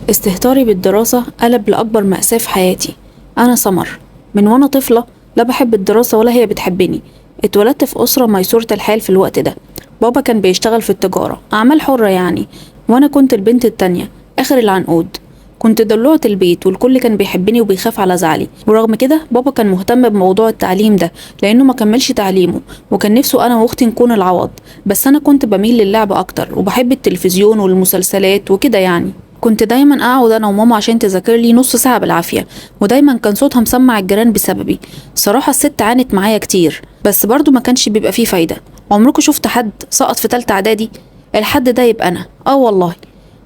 استهتاري بالدراسة قلب لأكبر مأساة في حياتي. أنا سمر، من وأنا طفلة لا بحب الدراسة ولا هي بتحبني. اتولدت في أسرة ميسورة الحال في الوقت ده. بابا كان بيشتغل في التجارة، أعمال حرة يعني، وأنا كنت البنت التانية آخر العنقود. كنت دلوعة البيت والكل كان بيحبني وبيخاف على زعلي، ورغم كده بابا كان مهتم بموضوع التعليم ده لأنه ما كملش تعليمه، وكان نفسه أنا وأختي نكون العوض. بس أنا كنت بميل للعب أكتر وبحب التلفزيون والمسلسلات وكده يعني. كنت دايما اقعد انا وماما عشان تذاكر لي نص ساعه بالعافيه، ودايما كان صوتها مسمع الجيران بسببي. صراحه الست عانت معايا كتير، بس برضو ما كانش بيبقى فيه فايده. عمركم شفت حد سقط في تالتة اعدادي؟ الحد ده يبقى انا، والله.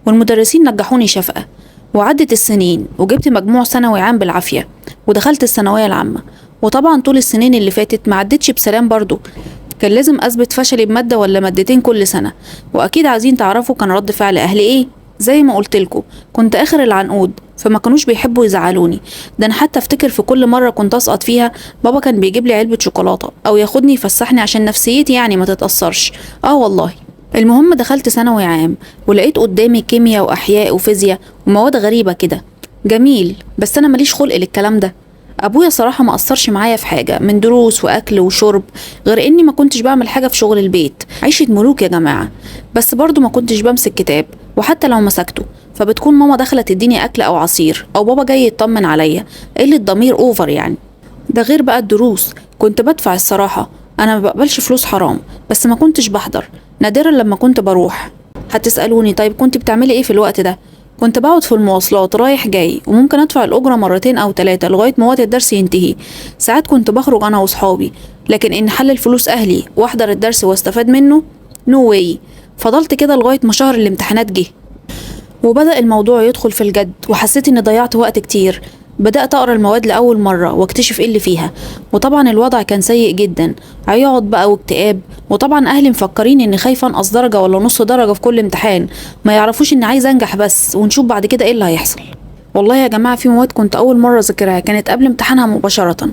والمدرسين نجحوني شفقه. وعدت السنين وجبت مجموع ثانوي عام بالعافيه، ودخلت الثانويه العامه. وطبعا طول السنين اللي فاتت ما عدتش بسلام برضو. كان لازم اثبت فشلي بماده ولا مادتين كل سنه. واكيد عايزين تعرفوا كان رد فعل اهلي ايه. زي ما قلتلكوا، كنت اخر العنقود، فما كانوش بيحبوا يزعلوني. ده انا حتى افتكر في كل مره كنت اسقط فيها بابا كان بيجيب لي علبه شوكولاته او ياخدني يفسحني عشان نفسيتي يعني ما تتاثرش. والله. المهم دخلت ثانوي عام، ولقيت قدامي كيمياء واحياء وفيزياء ومواد غريبه كده. جميل، بس انا ماليش خلق للكلام ده. ابويا صراحه ما قصرش معايا في حاجه من دروس واكل وشرب، غير اني ما كنتش بعمل حاجه في شغل البيت. عيشه ملوك يا جماعه. بس برضو ما كنتش بمسك كتاب، وحتى لو مسكته فبتكون ماما داخله تديني اكل او عصير، او بابا جاي يطمن عليا. قله ضمير اوفر يعني. ده غير بقى الدروس، كنت بدفع الصراحه. انا ما بقبلش فلوس حرام، بس ما كنتش بحضر، نادرا لما كنت بروح. هتسالوني طيب كنت بتعملي ايه في الوقت ده؟ كنت بقعد في المواصلات رايح جاي، وممكن ادفع الاجره مرتين او ثلاثه لغايه ما وقت الدرس ينتهي. ساعات كنت بخرج انا واصحابي، لكن ان حل الفلوس اهلي واحضر الدرس واستفاد منه، نو واي. فضلت كده لغايه ما شهر الامتحانات جه، وبدأ الموضوع يدخل في الجد، وحسيت اني ضيعت وقت كتير. بدأت أقرأ المواد لأول مرة واكتشف ايه اللي فيها، وطبعا الوضع كان سيء جدا. عياط بقى واكتئاب، وطبعا أهلي مفكرين إني خايفة أنقص درجة ولا نص درجة في كل امتحان. ما يعرفوش إني عايزة أنجح بس، ونشوف بعد كده ايه اللي هيحصل. والله يا جماعة في مواد كنت أول مرة أذاكرها كانت قبل امتحانها مباشرة.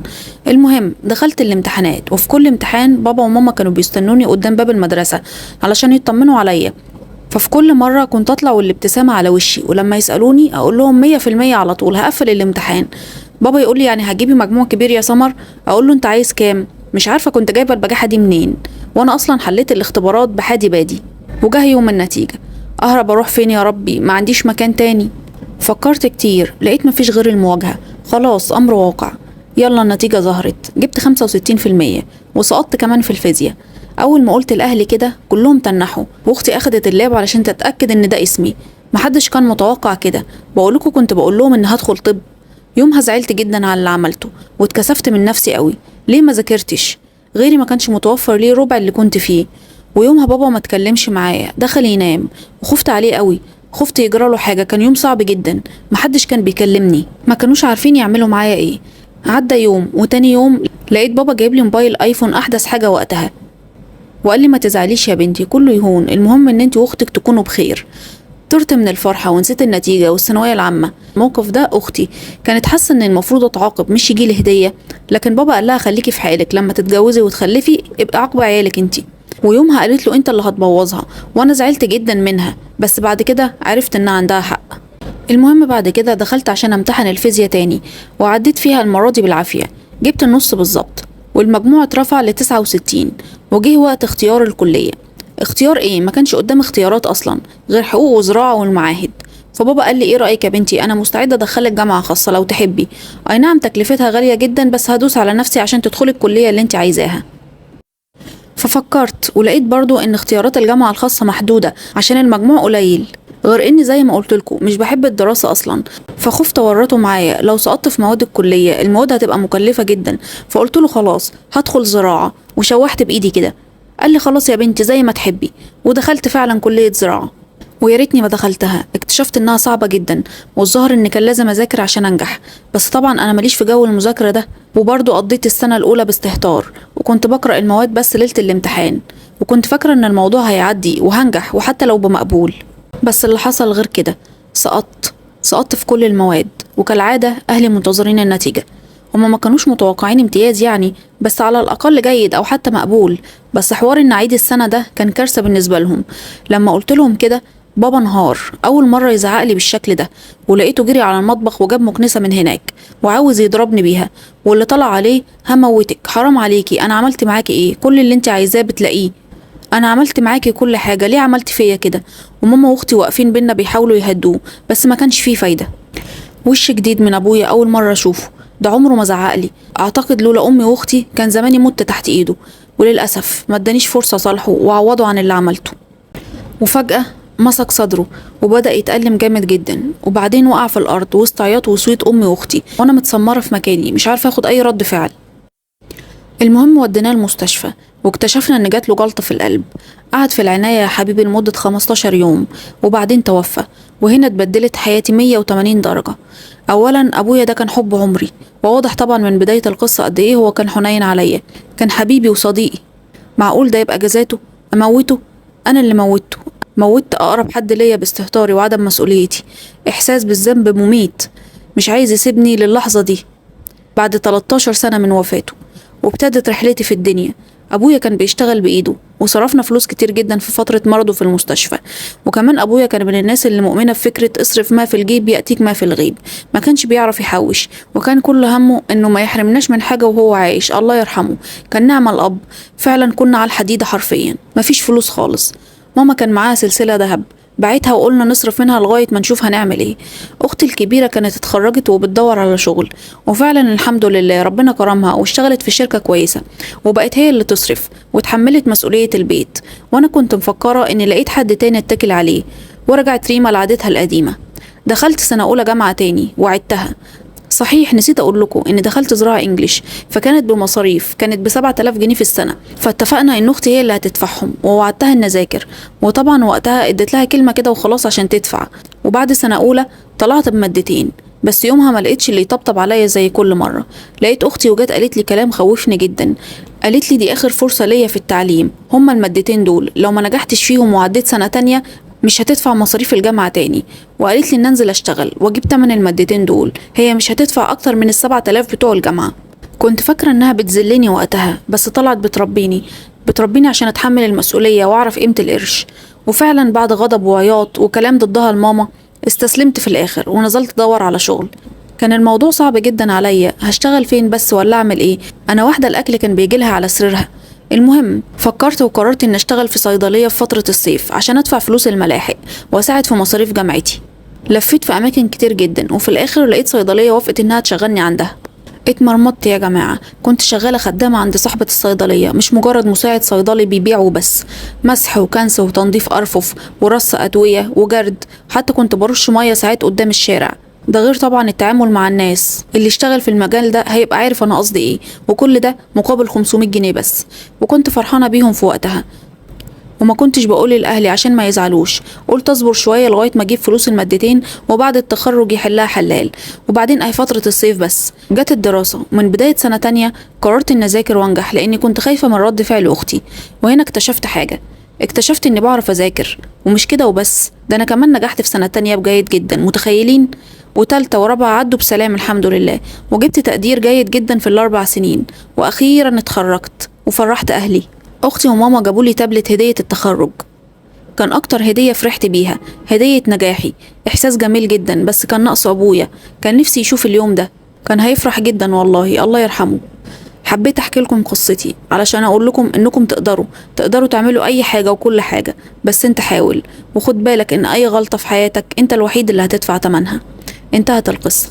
المهم دخلت الامتحانات، وفي كل امتحان بابا وماما كانوا بيستنوني قدام باب المدرسة علشان يطمنوا عليا. ففي كل مرة كنت أطلع والابتسامة على وشي، ولما يسألوني أقول لهم 100% على طول هقفل الامتحان. بابا يقول لي يعني هتجيبي مجموع كبير يا سمر؟ أقول له أنت عايز كام؟ مش عارفة كنت جايبة البجاحة دي منين، وأنا أصلا حليت الاختبارات بحادي بادي. وجه يوم النتيجة، أهرب أروح فين يا ربي؟ ما عنديش مكان تاني. فكرت كتير، لقيت مفيش غير المواجهة. خلاص أمر واقع. يلا النتيجة ظهرت، جبت 65%، وسقطت كمان في الفيزياء. اول ما قلت لاهلي كده كلهم تنحوا، واختي اخدت اللاب علشان تتاكد ان ده اسمي. محدش كان متوقع كده. بقولكوا كنت بقول لهم ان هدخل طب. يومها زعلت جدا على اللي عملته، واتكسفت من نفسي قوي. ليه ما ذاكرتش؟ غيري ما كانش متوفر ليه ربع اللي كنت فيه. ويومها بابا ما اتكلمش معايا، دخل ينام، وخفت عليه قوي. خفت يجرى له حاجه، كان يوم صعب جدا. محدش كان بيكلمني، ما كانوش عارفين يعملوا معايا ايه. عدى يوم وتاني يوم لقيت بابا جايب لي موبايل ايفون احدث حاجه وقتها، وقال لي ما تزعليش يا بنتي، كله يهون، المهم ان انت واختك تكونوا بخير. طرت من الفرحه ونسيت النتيجه والثانويه العامه. الموقف ده اختي كانت حاسه ان المفروض اتعاقب مش يجي لي هديه، لكن بابا قال لها خليكي في حالك، لما تتجوزي وتخلفي ابقى عاقبه عيالك انت. ويومها قالت له انت اللي هتبوظها، وانا زعلت جدا منها، بس بعد كده عرفت انها عندها حق. المهم بعد كده دخلت عشان امتحن الفيزياء تاني، وعديت فيها المره دي بالعافيه. جبت النص بالظبط، والمجموع اترفع ل69. وجه وقت اختيار الكلية. اختيار ايه؟ ما كانش قدام اختيارات اصلا غير حقوق وزراعة والمعاهد. فبابا قال لي ايه رأيك يا بنتي؟ انا مستعدة ادخلك جامعة خاصة لو تحبي. اي نعم تكلفتها غالية جدا، بس هدوس على نفسي عشان تدخلي الكلية اللي انت عايزاها. ففكرت ولقيت برضو ان اختيارات الجامعة الخاصة محدودة عشان المجموع قليل، غير اني زي ما قلتلكوا مش بحب الدراسة اصلا. فخفت ورطه معايا، لو سقطت في مواد الكلية المواد هتبقى مكلفة جدا. فقلت له خلاص هدخل زراعة، وشوحت بايدي كده. قال لي خلاص يا بنتي زي ما تحبي، ودخلت فعلا كلية زراعة. ويا ريتني ما دخلتها، اكتشفت انها صعبة جدا، والظاهر ان كان لازم اذاكر عشان انجح. بس طبعا انا ماليش في جو المذاكرة ده، وبرضه قضيت السنة الاولى باستهتار، وكنت بقرأ المواد بس ليلة الامتحان، وكنت فاكرة ان الموضوع هيعدي وهنجح وحتى لو بمقبول. بس اللي حصل غير كده. سقطت في كل المواد، وكالعادة اهلي منتظرين النتيجة. هما ما كانوش متوقعين امتياز يعني، بس على الأقل جيد أو حتى مقبول. بس حوار إن أعيد السنة ده كان كارثة بالنسبة لهم. لما قلت لهم كده بابا انهار، اول مره يزعق لي بالشكل ده، ولقيته جري على المطبخ وجاب مكنسه من هناك وعاوز يضربني بيها، واللي طلع عليه: هموتك، حرام عليكي، انا عملت معاكي ايه؟ كل اللي انت عايزاه بتلاقيه. انا عملت معاكي كل حاجه، ليه عملت فيا كده؟ وماما واختي واقفين بينا بيحاولوا يهدوه، بس ما كانش فيه فايده. وش جديد من ابويا اول مره اشوفه، ده عمره ما زعقلي. اعتقد لولا امي واختي كان زماني مت تحت ايده، وللاسف ما ادانيش فرصه اصالحه واعوضه عن اللي عملته. وفجاه مسك صدره وبدأ يتألم جامد جدا، وبعدين وقع في الأرض وسط عياط وصويت أمي وأختي، وأنا متسمرة في مكاني مش عارفة أخد أي رد فعل. المهم وديناه المستشفى، واكتشفنا إن جات له جلطة في القلب. قعد في العناية يا حبيبي لمدة 15 يوم، وبعدين توفى. وهنا اتبدلت حياتي 180 درجة. أولا أبويا ده كان حب عمري، وواضح طبعا من بداية القصة قد إيه هو كان حنين عليا، كان حبيبي وصديقي. معقول ده يبقى جزاته؟ أموته؟ أنا اللي موتته، موتت أقرب حد ليا باستهتاري وعدم مسؤوليتي. إحساس بالذنب مميت، مش عايز يسيبني للحظة دي. بعد 13 سنة من وفاته وابتدت رحلتي في الدنيا. أبويا كان بيشتغل بإيده، وصرفنا فلوس كتير جدا في فترة مرضه في المستشفى. وكمان أبويا كان من الناس اللي مؤمنة بفكرة اصرف ما في الجيب يأتيك ما في الغيب. ما كانش بيعرف يحوش، وكان كل همه إنه ما يحرمناش من حاجة وهو عايش، الله يرحمه. كان نعم الأب، فعلا كنا على الحديدة حرفيا، مفيش فلوس خالص. ماما كان معاها سلسلة ذهب، بعتها وقلنا نصرف منها لغاية ما نشوف هنعمل ايه. اختي الكبيرة كانت اتخرجت وبتدور على شغل، وفعلا الحمد لله ربنا كرمها واشتغلت في شركة كويسة، وبقت هي اللي تصرف وتحملت مسؤولية البيت. وانا كنت مفكرة اني لقيت حد تاني اتكل عليه، ورجعت ريما لعادتها القديمة. دخلت سنة اولى جامعة تاني وعدتها. صحيح نسيت اقول لكم ان دخلت زراعه انجليش، فكانت بمصاريف، كانت ب7000 جنيه في السنه. فاتفقنا ان اختي هي اللي هتدفعهم، ووعدتها ان اذاكر. وطبعا وقتها اديت لها كلمه كده وخلاص عشان تدفع. وبعد سنه اولى طلعت بمادتين، بس يومها ما لقيتش اللي يطبطب عليا زي كل مره. لقيت اختي وجت قالت لي كلام خوفني جدا. قالت لي دي اخر فرصه ليا في التعليم، هما المادتين دول لو ما نجحتش فيهم وعديت سنه تانية مش هتدفع مصاريف الجامعة تاني. وقالت لي ان انزل اشتغل واجيب تمن المادتين دول، هي مش هتدفع اكتر من ال7000 بتوع الجامعة. كنت فاكرة انها بتذلني وقتها، بس طلعت بتربيني عشان اتحمل المسؤولية واعرف قيمة القرش. وفعلا بعد غضب وعياط وكلام ضدها لماما استسلمت في الاخر ونزلت ادور على شغل. كان الموضوع صعب جدا عليا، هشتغل فين بس ولا اعمل ايه؟ انا واحدة الاكل كان بيجيلها على سريرها. المهم فكرت وقررت اني اشتغل في صيدلية في فترة الصيف عشان ادفع فلوس الملاحق واساعد في مصاريف جامعتي. لفيت في اماكن كتير جدا، وفي الاخر لقيت صيدلية وافقت انها تشغلني عندها. اتمرمطت يا جماعة، كنت شغالة خدامة عند صاحبة الصيدلية، مش مجرد مساعد صيدلي بيبيع وبس. مسح وكنس وتنظيف أرفف ورص أدوية وجرد، حتى كنت برش مية ساعات قدام الشارع. ده غير طبعا التعامل مع الناس. اللي اشتغل في المجال ده هيبقى عارف انا قصدي ايه، وكل ده مقابل 500 جنيه بس. وكنت فرحانة بيهم في وقتها، وما كنتش بقول لاهلي عشان ما يزعلوش. قلت اصبر شويه لغايه ما اجيب فلوس المادتين، وبعد التخرج يحلها حلال. وبعدين اهي فتره الصيف بس جت الدراسه. من بدايه سنه تانية قررت اني اذاكر وانجح، لاني كنت خايفه من رد فعل اختي. وهنا اكتشفت حاجه، اكتشفت اني بعرف اذاكر. ومش كده وبس، ده انا كمان نجحت في سنه تانية بجيد جدا، متخيلين؟ وتالتة ورابعة عدوا بسلام الحمد لله، وجبت تقدير جيد جدا في ال4 سنين. واخيرا اتخرجت وفرحت اهلي. اختي وماما جابولي تابلت هدية التخرج، كان اكتر هدية فرحت بيها، هدية نجاحي. احساس جميل جدا، بس كان ناقص ابويا، كان نفسي يشوف اليوم ده، كان هيفرح جدا والله، الله يرحمه. حبيت احكي لكم قصتي علشان اقول لكم انكم تقدروا تعملوا اي حاجة وكل حاجة، بس انت حاول، وخد بالك ان اي غلطة في حياتك انت الوحيد اللي هتدفع ثمنها. انتهت القصة.